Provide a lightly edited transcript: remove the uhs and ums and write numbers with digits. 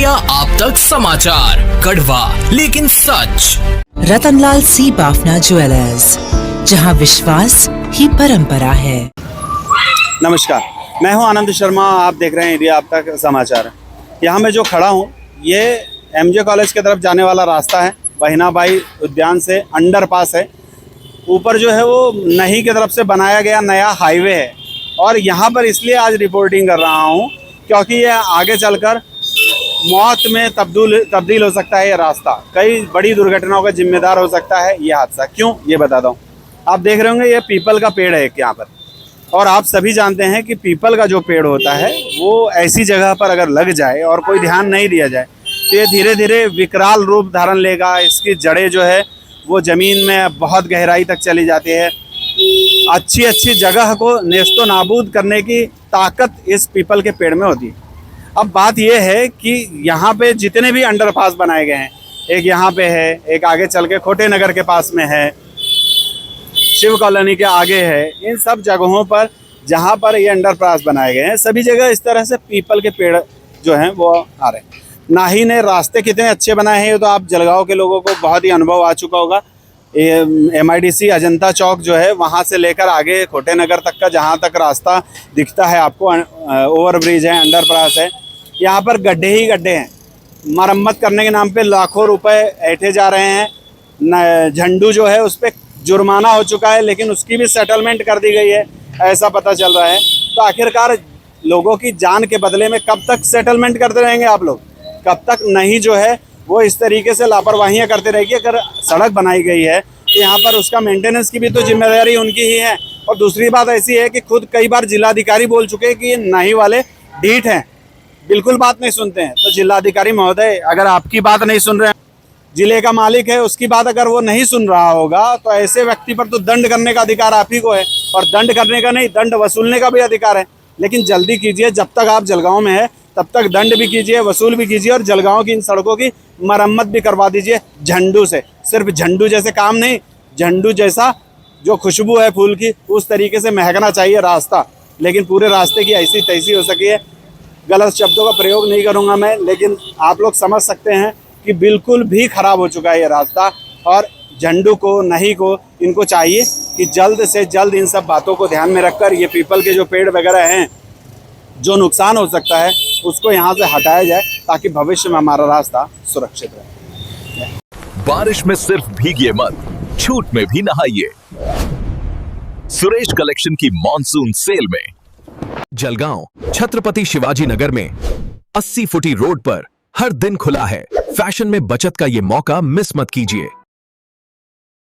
India आप तक समाचार, कड़वा लेकिन सच। रतनलाल सी बाफना ज्वेलर्स, जहां विश्वास ही परंपरा है। नमस्कार, मैं हूं आनंद शर्मा। आप देख रहे हैं इंडिया आप तक समाचार। यहाँ मैं जो खड़ा हूं ये एमजे कॉलेज की तरफ जाने वाला रास्ता है। बहिनाबाई उद्यान से अंडरपास है। ऊपर जो है वो नही की तरफ से बनाया गया नया हाईवे है और यहाँ पर इसलिए आज रिपोर्टिंग कर रहा हूँ क्योंकि ये आगे चलकर मौत में तब्दील हो सकता है। ये रास्ता कई बड़ी दुर्घटनाओं का जिम्मेदार हो सकता है ये हादसा। क्यों, ये बताता हूँ। आप देख रहे होंगे ये पीपल का पेड़ है एक यहाँ पर, और आप सभी जानते हैं कि पीपल का जो पेड़ होता है वो ऐसी जगह पर अगर लग जाए और कोई ध्यान नहीं दिया जाए तो ये धीरे धीरे विकराल रूप धारण लेगा। इसकी जड़ें जो है वो ज़मीन में बहुत गहराई तक चली जाती है। अच्छी जगह को नेस्तो नाबूद करने की ताकत इस पीपल के पेड़ में होती है। अब बात यह है कि यहाँ पे जितने भी अंडरपास बनाए गए हैं, एक यहाँ पे है, एक आगे चल के खोटे नगर के पास में है, शिव कॉलोनी के आगे है, इन सब जगहों पर जहाँ पर ये अंडरपास बनाए गए हैं सभी जगह इस तरह से पीपल के पेड़ जो हैं वो आ रहे हैं। नाही ने रास्ते कितने अच्छे बनाए हैं ये तो आप जलगांव के लोगों को बहुत ही अनुभव आ चुका होगा। MIDC अजंता चौक जो है वहाँ से लेकर आगे खोटे नगर तक का जहाँ तक रास्ता दिखता है आपको, ओवरब्रिज है, अंडरपास है, यहाँ पर गड्ढे ही गड्ढे हैं। मरम्मत करने के नाम पे लाखों रुपए ऐंठे जा रहे हैं। झंडू जो है उस पर जुर्माना हो चुका है लेकिन उसकी भी सेटलमेंट कर दी गई है, ऐसा पता चल रहा है। तो आखिरकार लोगों की जान के बदले में कब तक सेटलमेंट करते रहेंगे आप लोग? कब तक नहीं जो है वो इस तरीके से लापरवाहियाँ करते रहेगी। अगर सड़क बनाई गई है तो यहाँ पर उसका मेंटेनेंस की भी तो जिम्मेदारी उनकी ही है। और दूसरी बात ऐसी है कि खुद कई बार जिलाधिकारी बोल चुके हैं कि ये नाही वाले ढीठ हैं, बिल्कुल बात नहीं सुनते हैं। तो जिलाधिकारी महोदय अगर आपकी बात नहीं सुन रहे हैं, जिले का मालिक है उसकी बात अगर वो नहीं सुन रहा होगा तो ऐसे व्यक्ति पर तो दंड करने का अधिकार आप ही को है, और दंड करने का नहीं, दंड वसूलने का भी अधिकार है। लेकिन जल्दी कीजिए, जब तक आप जलगांव में है तब तक दंड भी कीजिए, वसूल भी कीजिए और जलगांव की इन सड़कों की मरम्मत भी करवा दीजिए झंडू से। सिर्फ झंडू जैसे काम नहीं, झंडू जैसा जो खुशबू है फूल की उस तरीके से महकना चाहिए रास्ता। लेकिन पूरे रास्ते की ऐसी तैसी हो सकी है। गलत शब्दों का प्रयोग नहीं करूँगा मैं, लेकिन आप लोग समझ सकते हैं कि बिल्कुल भी ख़राब हो चुका है ये रास्ता। और झंडू को, नहीं को, इनको चाहिए कि जल्द से जल्द इन सब बातों को ध्यान में रखकर ये पीपल के जो पेड़ वगैरह हैं जो नुकसान हो सकता है उसको यहाँ से हटाया जाए ताकि भविष्य में हमारा रास्ता सुरक्षित रहे। बारिश में सिर्फ भीगिए मत, छूट में भी नहाइए। सुरेश कलेक्शन की मॉनसून सेल में जलगांव छत्रपति शिवाजी नगर में 80 फुटी रोड पर हर दिन खुला है। फैशन में बचत का ये मौका मिस मत कीजिए।